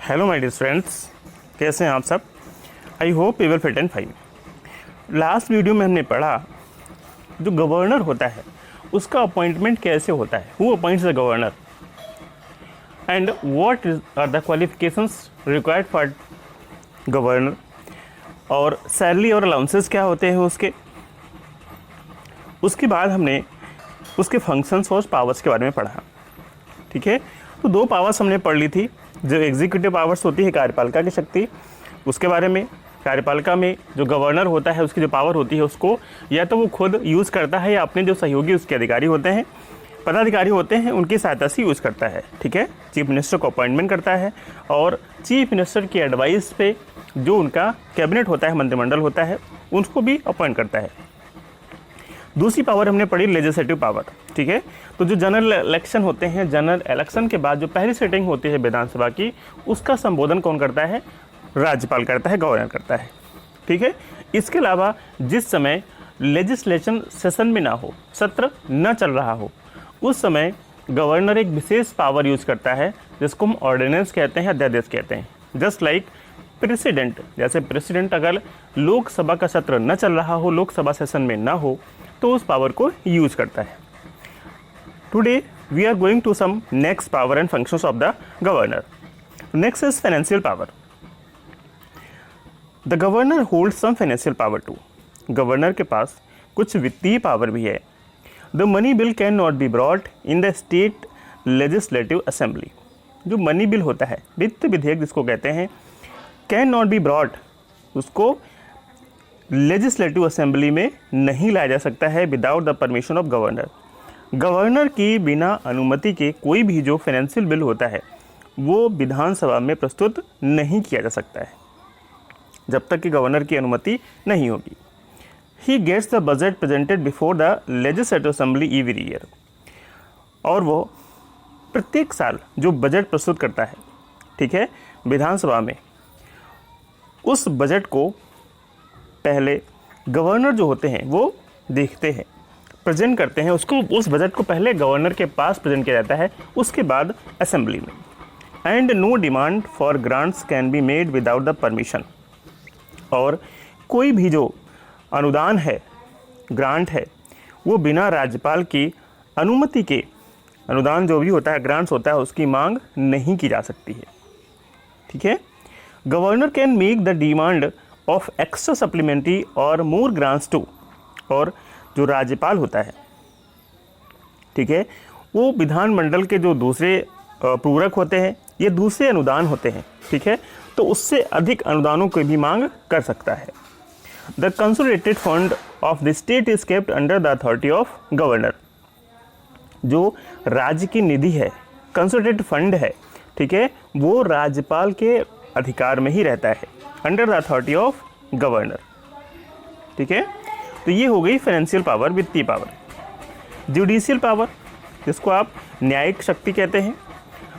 Hello my dear friends, कैसे हैं आप सब। I hope you will fit and fine. Last video में हमने पढ़ा जो गवर्नर होता है उसका अपॉइंटमेंट कैसे होता है, who appoints the governor and what are the qualifications required for governor, और सैलरी और अलाउंसेस क्या होते हैं उसके बाद हमने उसके फंक्शंस और पावर्स के बारे में पढ़ा। ठीक है, तो दो पावर्स हमने पढ़ ली थी। जो एग्जीक्यूटिव पावर्स होती है कार्यपालिका की शक्ति, उसके बारे में। कार्यपालिका में जो गवर्नर होता है उसकी जो पावर होती है उसको या तो वो खुद यूज़ करता है या अपने जो सहयोगी उसके अधिकारी होते हैं, पदाधिकारी होते हैं, उनकी सहायता से यूज़ करता है। ठीक है, चीफ मिनिस्टर को अपॉइंटमेंट करता है और चीफ मिनिस्टर की एडवाइस पे जो उनका कैबिनेट होता है, मंत्रिमंडल होता है, उनको भी अपॉइंट करता है। दूसरी पावर हमने पढ़ी लेजिस्लेटिव पावर। ठीक है, तो जो जनरल इलेक्शन होते हैं, जनरल इलेक्शन के बाद जो पहली सिटिंग होती है विधानसभा की, उसका संबोधन कौन करता है? राज्यपाल करता है, गवर्नर करता है। ठीक है, इसके अलावा जिस समय लेजिस्लेशन सेशन में ना हो, सत्र न चल रहा हो, उस समय गवर्नर एक विशेष पावर यूज करता है जिसको हम ऑर्डिनेंस कहते हैं, अध्यादेश कहते हैं। जस्ट लाइक प्रेसिडेंट, जैसे प्रेसिडेंट अगर लोकसभा का सत्र न चल रहा हो, लोकसभा सेशन में ना हो, तो उस पावर को यूज करता है। Today we are going to some next power and functions of the governor. Next is financial power. The governor hold some financial power too. Governor के पास कुछ वित्तीय पावर भी है। The money bill can not be brought in the state legislative assembly. जो money bill होता है, वित्त विधेयक जिसको कहते हैं, कैन नॉट बी ब्रॉट, उसको लेजिस्लेटिव असेंबली में नहीं लाया जा सकता है without the permission of governor. Governor की बिना अनुमति के कोई भी जो फाइनेंशियल बिल होता है वो विधानसभा में प्रस्तुत नहीं किया जा सकता है जब तक कि गवर्नर की अनुमति नहीं होगी। He gets the budget presented before the legislative assembly every year. और वो प्रत्येक साल जो बजट प्रस्तुत करता है, ठीक है, विधानसभा में, उस बजट को पहले गवर्नर जो होते हैं वो देखते हैं, प्रेजेंट करते हैं उसको। उस बजट को पहले गवर्नर के पास प्रेजेंट किया जाता है, उसके बाद असेंबली में। And no demand for grants can be made without the permission. और कोई भी जो अनुदान है, ग्रांट है, वो बिना राज्यपाल की अनुमति के, अनुदान जो भी होता है, ग्रांट्स होता है, उसकी मांग नहीं की जा सकती है। ठीक है, governor can make the demand of extra supplementary और मोर ग्रांट्स टू। और जो राज्यपाल होता है, ठीक है, वो विधानमंडल के जो दूसरे पूरक होते हैं, ये दूसरे अनुदान होते हैं, ठीक है, तो उससे अधिक अनुदानों की भी मांग कर सकता है। The consolidated fund of the state is kept under the authority of governor. जो राज्य की निधि है, कंसोलिडेटेड फंड है, ठीक है, वो राज्यपाल के अधिकार में ही रहता है, under the authority of governor. ठीक है, तो ये हो गई फाइनेंशियल पावर, वित्तीय पावर। जुडिशियल पावर, जिसको आप न्यायिक शक्ति कहते हैं।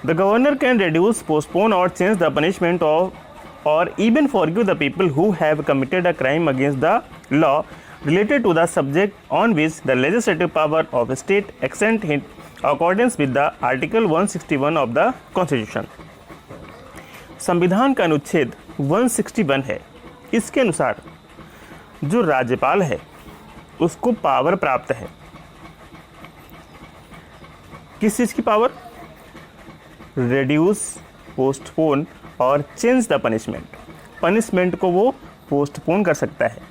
The governor can reduce, postpone और चेंज द पनिशमेंट ऑफ और even forgive the people who have committed a crime against the law related to the subject on which the legislative power of a state extend in accordance with the Article 161 of the Constitution। संविधान का अनुच्छेद 161 है। इसके अनुसार जो राज्यपाल है उसको पावर प्राप्त है। किस चीज़ की पावर? रिड्यूस, पोस्टपोन और चेंज द पनिशमेंट। पनिशमेंट को वो पोस्टपोन कर सकता है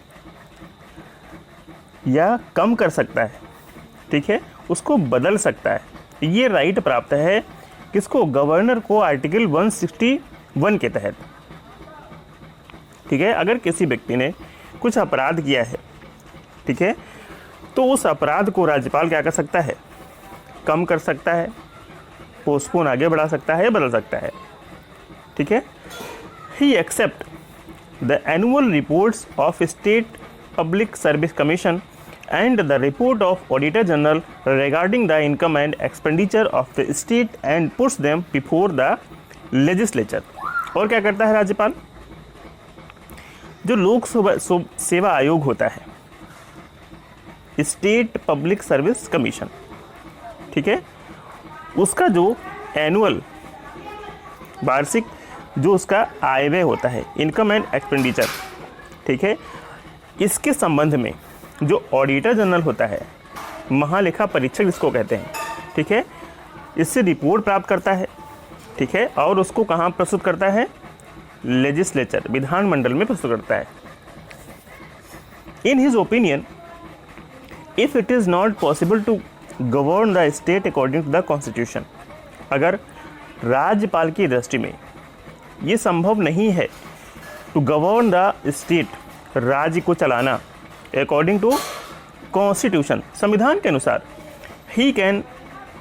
या कम कर सकता है, ठीक है, उसको बदल सकता है। ये राइट प्राप्त है किसको? गवर्नर को, आर्टिकल 161 के तहत। ठीक है, अगर किसी व्यक्ति ने कुछ अपराध किया है, ठीक है, तो उस अपराध को राज्यपाल क्या कर सकता है? कम कर सकता है, पोस्टपोन आगे बढ़ा सकता है या बदल सकता है। ठीक है, he accept the annual reports of state public service commission and the report of Auditor General regarding the income and expenditure of the state and puts them before the legislature। और क्या करता है राज्यपाल? जो लोक सेवा आयोग होता है, स्टेट पब्लिक सर्विस कमीशन, ठीक है, उसका जो एनुअल वार्षिक जो उसका आय व्यय होता है, इनकम एंड एक्सपेंडिचर, ठीक है, इसके संबंध में जो ऑडिटर जनरल होता है, महालेखा परीक्षक जिसको कहते हैं, ठीक है, इससे रिपोर्ट प्राप्त करता है, ठीक है, और उसको कहाँ प्रस्तुत करता है? लेजिस्लेचर, विधानमंडल में प्रस्तुत करता है। In his opinion, if it is not possible to govern the state according to the constitution, अगर राज्यपाल की दृष्टि में ये संभव नहीं है टू गवर्न द स्टेट, राज्य को चलाना अकॉर्डिंग टू कॉन्स्टिट्यूशन, संविधान के अनुसार, he can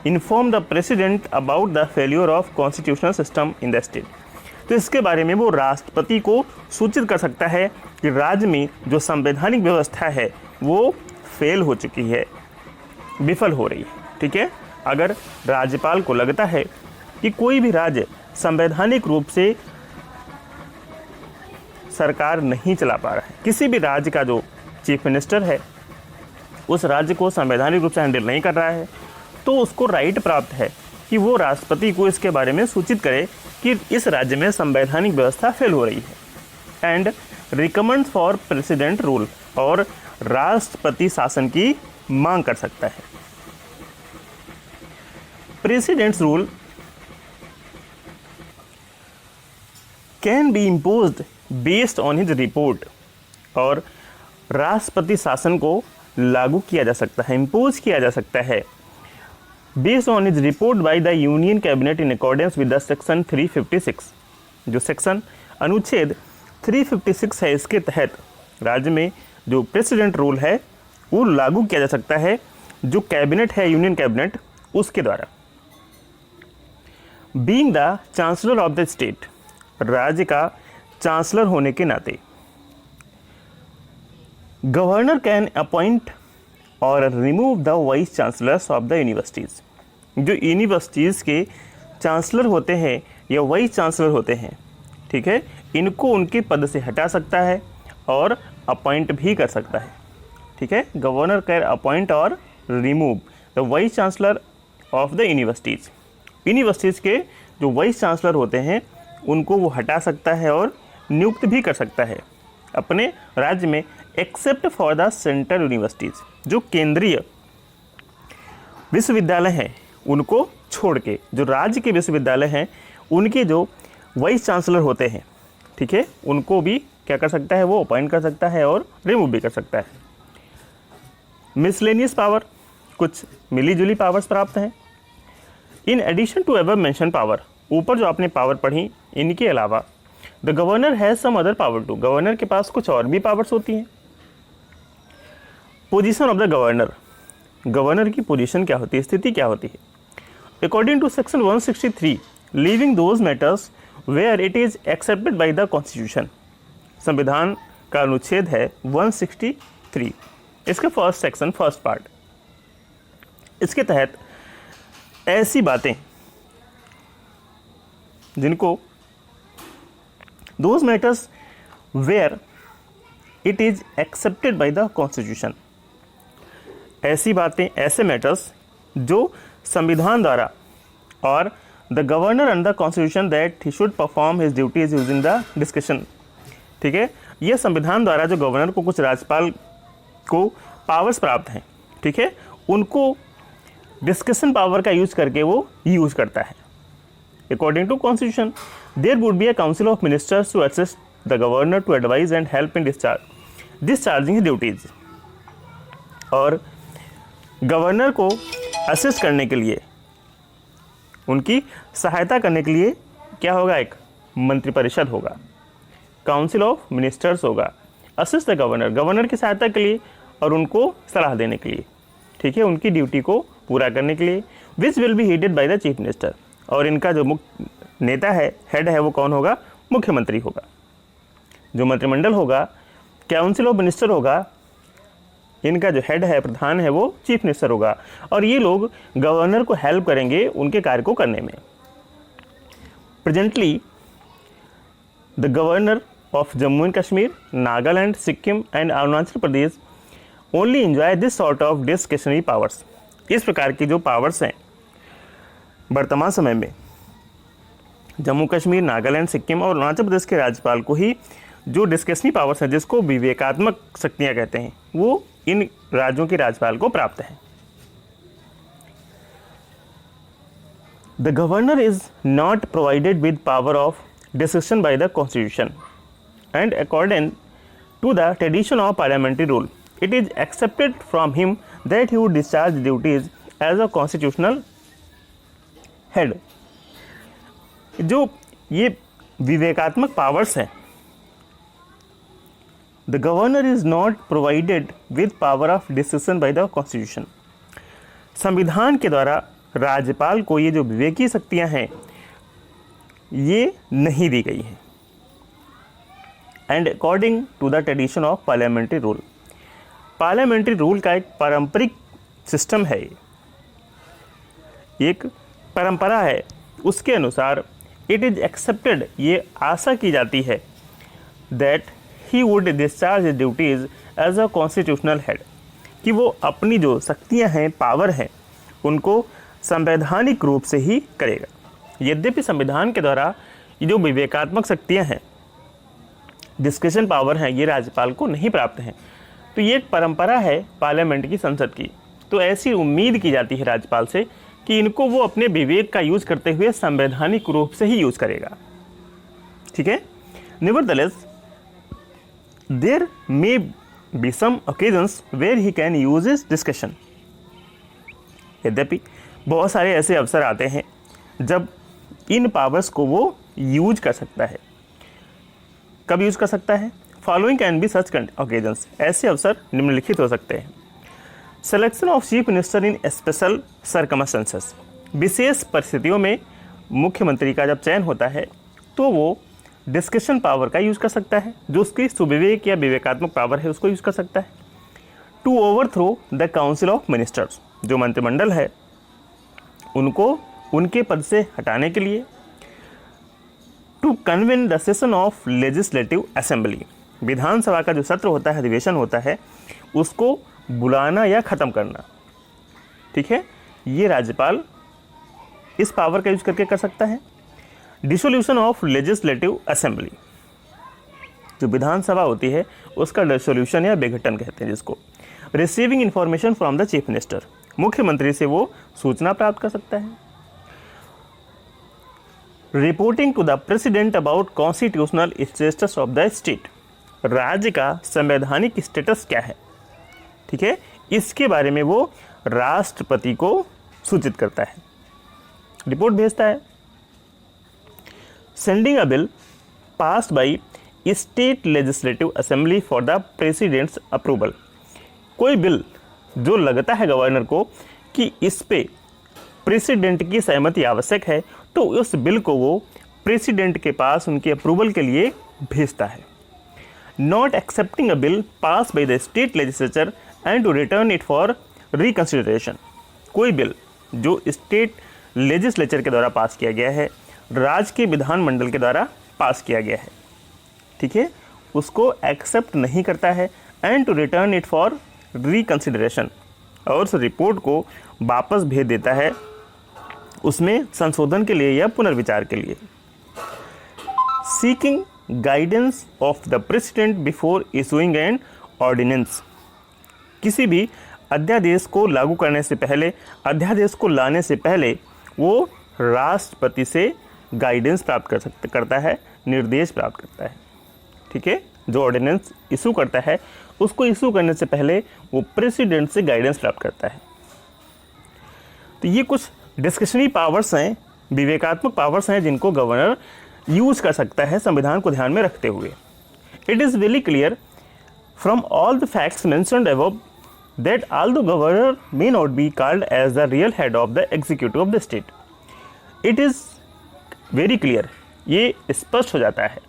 inform the president about the failure of constitutional system in the state. तो इसके बारे में वो राष्ट्रपति को सूचित कर सकता है कि राज्य में जो संवैधानिक व्यवस्था है वो फेल हो चुकी है, विफल हो रही है, ठीक है। अगर राज्यपाल को लगता है कि कोई भी राज्य संवैधानिक रूप से सरकार नहीं चला पा रहा है, किसी भी राज्य का जो चीफ मिनिस्टर है उस राज्य को संवैधानिक रूप से हैंडल नहीं कर रहा है, तो उसको राइट प्राप्त है कि वो राष्ट्रपति को इसके बारे में सूचित करे कि इस राज्य में संवैधानिक व्यवस्था फेल हो रही है, and recommend for president rule, और राष्ट्रपति शासन की मांग कर सकता है। Presidents rule can be imposed based on his report, और राष्ट्रपति शासन को लागू किया जा सकता है, इम्पोज किया जा सकता है based on his report by the union cabinet in accordance with the section 356। जो सेक्शन अनुच्छेद 356 है, इसके तहत राज्य में जो प्रेसिडेंट रूल है वो लागू किया जा सकता है, जो कैबिनेट है, यूनियन कैबिनेट, उसके द्वारा। Being the chancellor of the state, राज्य का चांसलर होने के नाते, गवर्नर कैन अपॉइंट और remove the vice chancellors of the universities. जो यूनिवर्सिटीज़ के चांसलर होते हैं या वाइस चांसलर होते हैं, ठीक है, इनको उनके पद से हटा सकता है और अपॉइंट भी कर सकता है, ठीक है। गवर्नर कैन अपॉइंट और remove the vice chancellor of the universities. Universities के जो वाइस चांसलर होते हैं उनको वो हटा सकता है और नियुक्त भी कर सकता है अपने राज्य में, except for the central universities. जो केंद्रीय विश्वविद्यालय हैं उनको छोड़ के जो राज्य के विश्वविद्यालय हैं उनके जो वाइस चांसलर होते हैं, ठीक है, उनको भी क्या कर सकता है? वो अपॉइंट कर सकता है और रिमूव भी कर सकता है। मिसलेनियस पावर, कुछ मिली जुली पावर्स प्राप्त हैं। In addition to ever mention power, ऊपर जो आपने पावर पढ़ी इनके अलावा the governor has some other power too, governor के पास कुछ और भी पावर्स होती हैं। Position of the governor, governor की पोजीशन क्या होती है, स्थिति क्या होती है? According to section 163, leaving those matters where it is accepted by the constitution, संविधान का अनुच्छेद है 163, इसका फर्स्ट सेक्शन, फर्स्ट पार्ट। इसके तहत ऐसी बातें जिनको those matters where it is accepted by the constitution, ऐसी बातें, ऐसे मैटर्स जो संविधान द्वारा और the governor under the constitution that he should perform his duties using the discussion, ठीक है, ये संविधान द्वारा जो गवर्नर को कुछ राज्यपाल को पावर्स प्राप्त हैं, ठीक है, उनको डिस्कशन पावर का यूज करके वो यूज करता है। According to constitution there would be a council of ministers to assist the governor to advise and help in discharging duties, और गवर्नर को असिस्ट करने के लिए, उनकी सहायता करने के लिए क्या होगा? एक मंत्रिपरिषद होगा, काउंसिल ऑफ मिनिस्टर्स होगा, असिस्ट द गवर्नर, गवर्नर की सहायता के लिए और उनको सलाह देने के लिए, ठीक है, उनकी ड्यूटी को पूरा करने के लिए। Which will be headed by the chief minister, और इनका जो मुख्य नेता है, हेड है, वो कौन होगा? मुख्यमंत्री होगा। जो मंत्रिमंडल होगा, काउंसिल ऑफ मिनिस्टर होगा, इनका जो हेड है, प्रधान है, वो चीफ मिनिस्टर होगा, और ये लोग गवर्नर को हेल्प करेंगे उनके कार्य को करने में। Presently the governor of Jammu and Kashmir, Nagaland, Sikkim and Arunachal Pradesh only enjoy this sort of discretionary powers. इस प्रकार की जो पावर्स हैं वर्तमान समय में जम्मू कश्मीर, नागालैंड, सिक्किम और अरुणाचल प्रदेश के राज्यपाल को ही जो डिस्कशनरी पावर्स हैं, जिसको विवेकात्मक शक्तियां कहते हैं, वो इन राज्यों के राज्यपाल को प्राप्त है। The governor is not provided with power of discussion by the constitution and according to the tradition of parliamentary rule it is accepted from him that he would discharge duties as a constitutional head. जो ये विवेकात्मक powers हैं, the governor is not provided with power of discussion by the constitution. संविधान के द्वारा राज्यपाल को ये जो विवेकीय शक्तियां हैं ये नहीं दी गई हैं। And according to the tradition of parliamentary rule, parliamentary rule का एक पारंपरिक सिस्टम है, एक परंपरा है, उसके अनुसार इट इज एक्सेप्टेड, ये आशा की जाती है, that he would discharge his duties as a constitutional head, कि वो अपनी जो शक्तियां हैं, पावर हैं, उनको संवैधानिक रूप से ही करेगा। यद्यपि संविधान के द्वारा ये जो विवेकात्मक शक्तियां हैं, डिस्कशन पावर हैं, ये राज्यपाल को नहीं प्राप्त हैं। तो ये एक परंपरा है पार्लियामेंट की, संसद की। तो ऐसी उम्मीद की जाती है राज्यपाल से कि इनको वो अपने विवेक का यूज करते हुए संवैधानिक रूप से ही यूज करेगा। ठीक है। Nevertheless there may be some occasions where he can use his discussion. यद्यपि बहुत सारे ऐसे अवसर आते हैं जब इन पावर्स को वो यूज कर सकता है। कब यूज कर सकता है? Following can be such occasions, ऐसे अवसर निम्नलिखित हो सकते हैं। Selection of chief minister in special circumstances, विशेष परिस्थितियों में मुख्यमंत्री का जब चयन होता है तो वो डिस्कशन पावर का यूज कर सकता है, जो उसकी सुविवेक या विवेकात्मक पावर है उसको यूज कर सकता है। To overthrow the council of ministers, जो मंत्रिमंडल है उनको उनके पद से हटाने के लिए। To convene the session of legislative assembly, विधानसभा का जो सत्र होता है, अधिवेशन होता है, उसको बुलाना या ख़त्म करना। ठीक है, ये राज्यपाल इस पावर का यूज करके कर सकता है। डिसोल्यूशन ऑफ लेजिस्लेटिव असेंबली, जो विधानसभा होती है उसका डिसोल्यूशन या विघटन कहते हैं जिसको। Receiving information from the chief minister, मुख्यमंत्री से वो सूचना प्राप्त कर सकता है। Reporting to the president about constitutional status of the state, राज्य का संवैधानिक स्टेटस क्या है, ठीक है, इसके बारे में वो राष्ट्रपति को सूचित करता है, रिपोर्ट भेजता है। Sending a bill passed by state legislative assembly for the president's approval, कोई बिल जो लगता है गवर्नर को कि इस पे प्रेसिडेंट की सहमति आवश्यक है, तो उस बिल को वो प्रेसिडेंट के पास उनके अप्रूवल के लिए भेजता है। Not accepting a bill pass by the state legislature and to return it for reconsideration, कोई बिल जो स्टेट लेजिस्लेचर के द्वारा पास किया गया है, राज्य के विधानमंडल के द्वारा पास किया गया है, ठीक है, उसको एक्सेप्ट नहीं करता है, and to return it for reconsideration, और उस रिपोर्ट को वापस भेज देता है उसमें संशोधन के लिए या पुनर्विचार के लिए। Seeking guidance of the president before issuing an ordinance, किसी भी अध्यादेश को लागू करने से पहले, अध्यादेश को लाने से पहले वो राष्ट्रपति से गाइडेंस प्राप्त करता है, निर्देश प्राप्त करता है, ठीक है। जो ऑर्डिनेंस इशू करता है उसको इशू करने से पहले वो प्रेसिडेंट से गाइडेंस प्राप्त करता है। तो ये कुछ डिस्कशनरी पावर्स हैं, विवेकात्मक पावर्स हैं जिनको गवर्नर यूज कर सकता है संविधान को ध्यान में रखते हुए। It is very clear from all the facts mentioned above that although governor may not be called as the real head of the executive of the state, it is very clear, ये स्पष्ट हो जाता है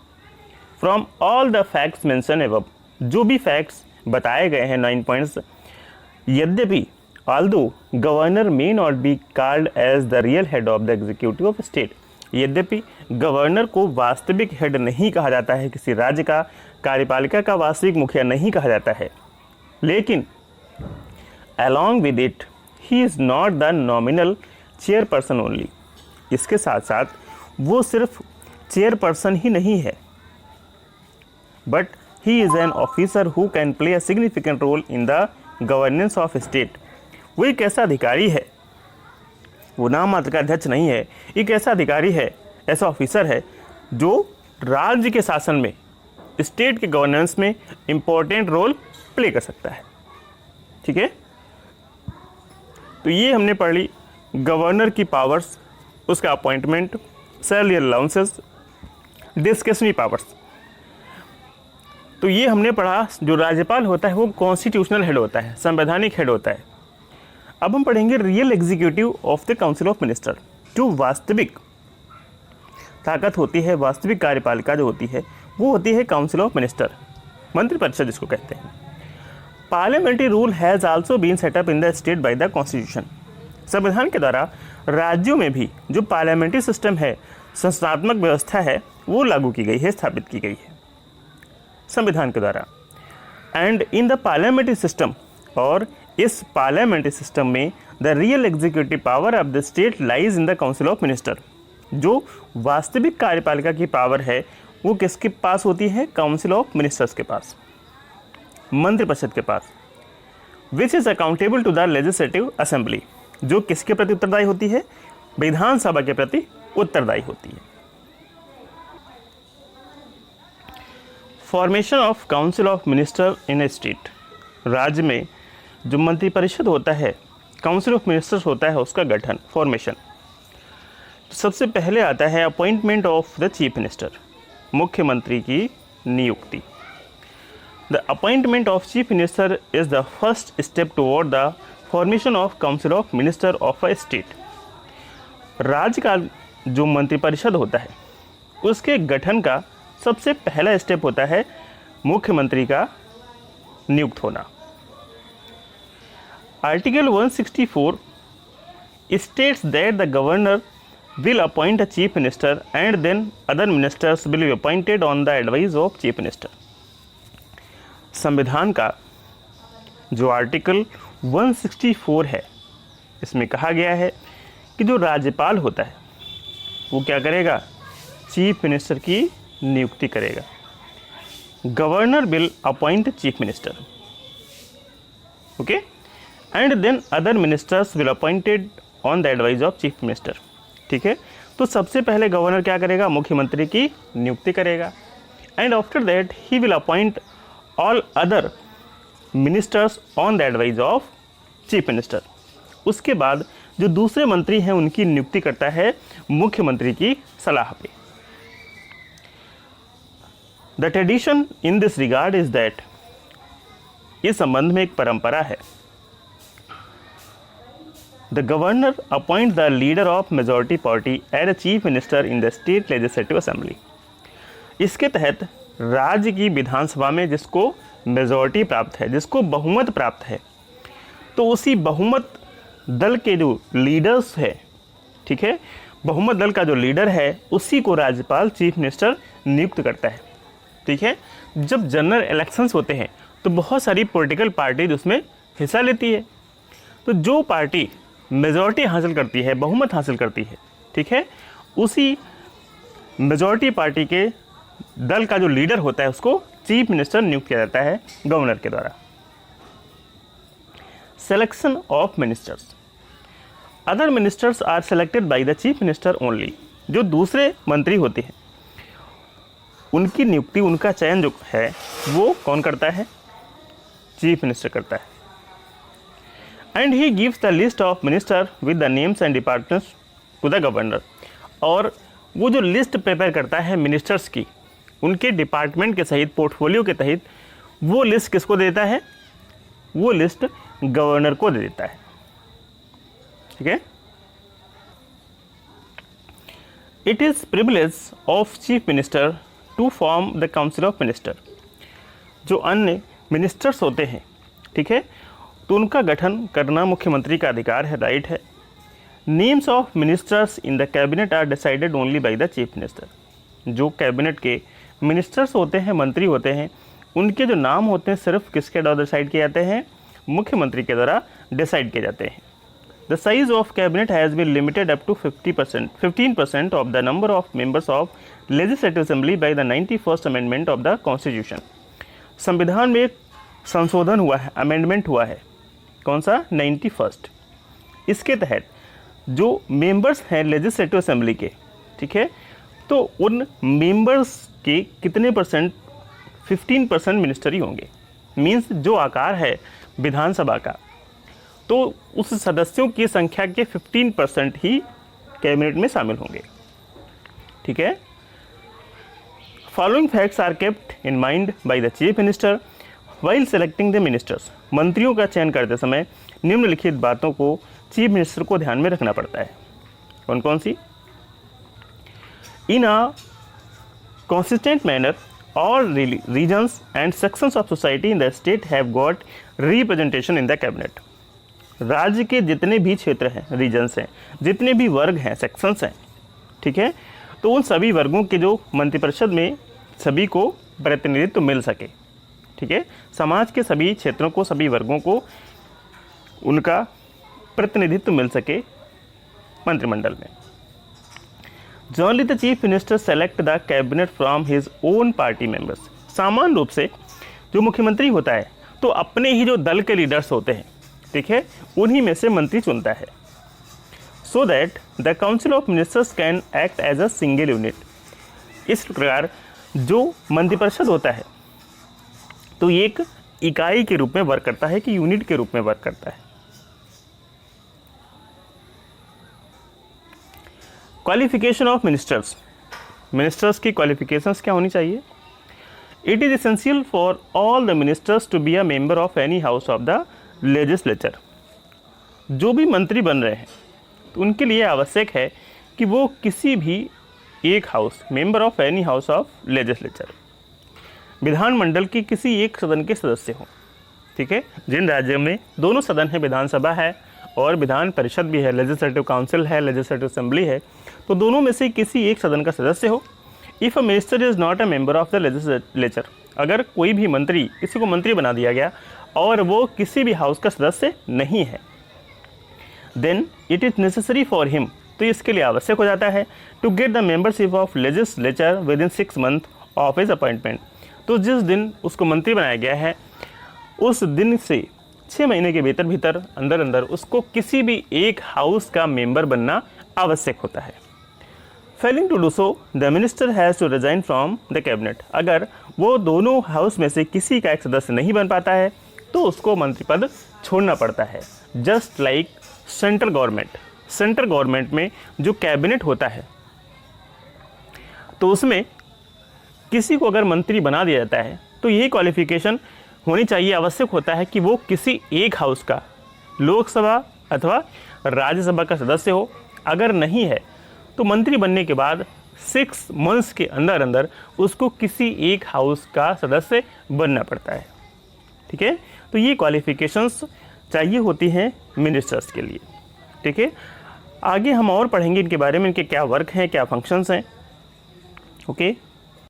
from all the facts mention above, जो भी facts बताए गए हैं 9 पॉइंट्स, यद्यपि although governor may not be called as the real head of the executive of state, यद्यपि गवर्नर को वास्तविक हेड नहीं कहा जाता है, किसी राज्य का कार्यपालिका का वास्तविक मुखिया नहीं कहा जाता है, लेकिन along with it he is not the nominal chairperson only, इसके साथ साथ वो सिर्फ चेयरपर्सन ही नहीं है, but he is an officer who can play a significant role in the governance of state. वो एक ऐसा अधिकारी है, वो नाम मात्र का अध्यक्ष नहीं है, एक ऐसा अधिकारी है, ऐसा ऑफिसर है जो राज्य के शासन में, स्टेट के गवर्नेंस में इम्पोर्टेंट रोल प्ले कर सकता है। ठीक है, तो ये हमने पढ़ ली गवर्नर की पावर्स, उसका appointment, salary allowances, discretionary powers. तो ये हमने पढ़ा जो राज्यपाल होता है वो कॉन्स्टिट्यूशनल हेड होता है, संवैधानिक हेड होता है। अब हम पढ़ेंगे real executive of the council of minister. जो वास्तविक ताकत होती है, वास्तविक कार्यपालिका जो होती है वो होती है काउंसिल ऑफ मिनिस्टर, मंत्रिपरिषद जिसको कहते हैं। Parliamentary rule has also been set up in the state by the constitution. संविधान के द्वारा राज्यों में भी जो पार्लियामेंट्री सिस्टम है, संस्थात्मक व्यवस्था है, वो लागू की गई है, स्थापित की गई है संविधान के द्वारा। And in the parliamentary system, और इस पार्लियामेंट्री सिस्टम में the real executive power of the state lies in the council of minister. जो वास्तविक कार्यपालिका की पावर है वो किसके पास होती है? काउंसिल ऑफ मिनिस्टर्स के पास, मंत्रिपरिषद के पास। Which is accountable to the legislative assembly, जो किसके प्रति उत्तरदायी होती है? विधानसभा के प्रति उत्तरदायी होती है। Formation of council of minister in A state. राज्य में जो मंत्रिपरिषद होता है, काउंसिल ऑफ मिनिस्टर्स होता है, उसका गठन, फॉर्मेशन। सबसे पहले आता है appointment of the chief minister, मुख्यमंत्री की नियुक्ति। The appointment of chief minister is the first step toward the formation of council of minister of a state. राज्य का जो मंत्रिपरिषद होता है उसके गठन का सबसे पहला स्टेप होता है मुख्यमंत्री का नियुक्त होना। Article 164 states that the governor will appoint a chief minister and then other ministers will be appointed on the advice of chief minister। संविधान का जो आर्टिकल 164 है, इसमें कहा गया है कि जो राज्यपाल होता है वो क्या करेगा? चीफ मिनिस्टर की नियुक्ति करेगा। Governor will appoint chief minister, okay, and then other ministers will appointed on the advice of chief minister. ठीक है, तो सबसे पहले गवर्नर क्या करेगा? मुख्यमंत्री की नियुक्ति करेगा। And after that he will appoint all other ministers on the advice of chief minister. उसके बाद जो दूसरे मंत्री हैं उनकी नियुक्ति करता है मुख्यमंत्री की सलाह पे। The tradition in this regard is that, इस संबंध में एक परंपरा है, the governor appoint the leader of majority party as a chief minister in the state legislative assembly. इसके तहत राज्य की विधानसभा में जिसको मेजॉरिटी प्राप्त है, जिसको बहुमत प्राप्त है, तो उसी बहुमत दल के जो लीडर्स है, ठीक है, बहुमत दल का जो लीडर है उसी को राज्यपाल चीफ मिनिस्टर नियुक्त करता है। ठीक है, जब जनरल इलेक्शंस होते हैं तो बहुत सारी पॉलिटिकल पार्टीज उसमें हिस्सा लेती है। तो जो पार्टी मेजॉरिटी हासिल करती है, बहुमत हासिल करती है, ठीक है, उसी मेजॉरिटी पार्टी के दल का जो लीडर होता है उसको चीफ मिनिस्टर नियुक्त किया जाता है गवर्नर के द्वारा। Selection of ministers. Other ministers are selected by the chief minister only. जो दूसरे मंत्री होते हैं उनकी नियुक्ति, उनका चयन जो है वो कौन करता है? चीफ मिनिस्टर करता है। And he gives the list of minister with the names and departments to the governor. और वो जो लिस्ट प्रिपेयर करता है मिनिस्टर्स की, उनके डिपार्टमेंट के सहित, पोर्टफोलियो के तहत, वो लिस्ट किसको देता है? वो लिस्ट गवर्नर को दे देता है। ठीक है, it is privilege of chief minister to form the council of minister. जो अन्य मिनिस्टर्स होते हैं, ठीक है, तो उनका गठन करना मुख्यमंत्री का अधिकार है, राइट है। Names of ministers in the cabinet are decided only by the chief minister. जो कैबिनेट के मिनिस्टर्स होते हैं, मंत्री होते हैं, उनके जो नाम होते हैं सिर्फ किसके द्वारा डिसाइड किए जाते हैं? मुख्यमंत्री के द्वारा डिसाइड किए जाते हैं। The size of cabinet has been limited up to 15% of the number of members of Legislative Assembly by the 91st Amendment of the Constitution. संविधान में एक संशोधन हुआ है, अमेंडमेंट हुआ है, कौन सा? 91st। इसके तहत जो मेंबर्स हैं लेजिस्लेटिव असेंबली के, ठीक है, तो उन मेंबर्स के कितने परसेंट? 15% मिनिस्टर ही होंगे। मीन्स जो आकार है विधानसभा का, तो उस सदस्यों की संख्या के 15% ही कैबिनेट में शामिल होंगे, ठीक है। Following facts are kept in mind by the chief minister while selecting the ministers. मंत्रियों का चयन करते समय निम्नलिखित बातों को चीफ मिनिस्टर को ध्यान में रखना पड़ता है। कौन कौन सी? इन अ consistent manner, all regions and sections of society in the state have got representation in the cabinet. राज्य के जितने भी क्षेत्र हैं, रीजन्स हैं, जितने भी वर्ग हैं, सेक्शंस हैं, ठीक है, तो उन सभी वर्गों के जो मंत्रिपरिषद में सभी को प्रतिनिधित्व मिल सके, ठीक है, समाज के सभी क्षेत्रों को, सभी वर्गों को उनका प्रतिनिधित्व मिल सके मंत्रिमंडल में। Generally the chief minister select the cabinet from his own party members. सामान्य रूप से जो मुख्यमंत्री होता है तो अपने ही जो दल के लीडर्स होते हैं, ठीक है, उन्हीं में से मंत्री चुनता है। So that the council of ministers can act as a single unit. इस प्रकार जो मंत्रिपरिषद होता है तो ये एक इकाई के रूप में वर्क करता है कि यूनिट के रूप में वर्क करता है। Qualification of ministers. मिनिस्टर्स की क्वालिफिकेशंस क्या होनी चाहिए? It is essential for all the ministers to be a member of any house of the legislature. जो भी मंत्री बन रहे हैं तो उनके लिए आवश्यक है कि वो किसी भी एक house, member of any house of legislature, विधानमंडल की किसी एक सदन के सदस्य हों, ठीक है। जिन राज्यों में दोनों सदन है, विधानसभा है और विधान परिषद भी है, लेजिस्लेटिव काउंसिल है, लेजिस्लेटिव असेंबली है, तो दोनों में से किसी एक सदन का सदस्य हो। If a minister is not a member of the legislature, अगर कोई भी मंत्री, किसी को मंत्री बना दिया गया और वो किसी भी हाउस का सदस्य नहीं है, then it is necessary for him, तो इसके लिए आवश्यक हो जाता है to get the membership of legislature within 6 month of his appointment. तो जिस दिन उसको मंत्री बनाया गया है उस दिन से 6 महीने के भीतर अंदर उसको किसी भी एक हाउस का मेंबर बनना आवश्यक होता है। Failing to do so the minister has to resign from the cabinet. अगर वो दोनों हाउस में से किसी का एक सदस्य नहीं बन पाता है तो उसको मंत्री पद छोड़ना पड़ता है। Just like central government. Central government में जो कैबिनेट होता है तो उसमें किसी को अगर मंत्री बना दिया जाता है तो यही क्वालिफिकेशन होनी चाहिए, आवश्यक होता है कि वो किसी एक हाउस का, लोकसभा अथवा राज्यसभा का सदस्य हो। अगर नहीं है तो मंत्री बनने के बाद 6 मंथ्स के अंदर उसको किसी एक हाउस का सदस्य बनना पड़ता है, ठीक है। तो ये क्वालिफिकेशंस चाहिए होती हैं मिनिस्टर्स के लिए, ठीक है। आगे हम और पढ़ेंगे इनके बारे में, इनके क्या वर्क हैं, क्या फंक्शंस हैं, ओके।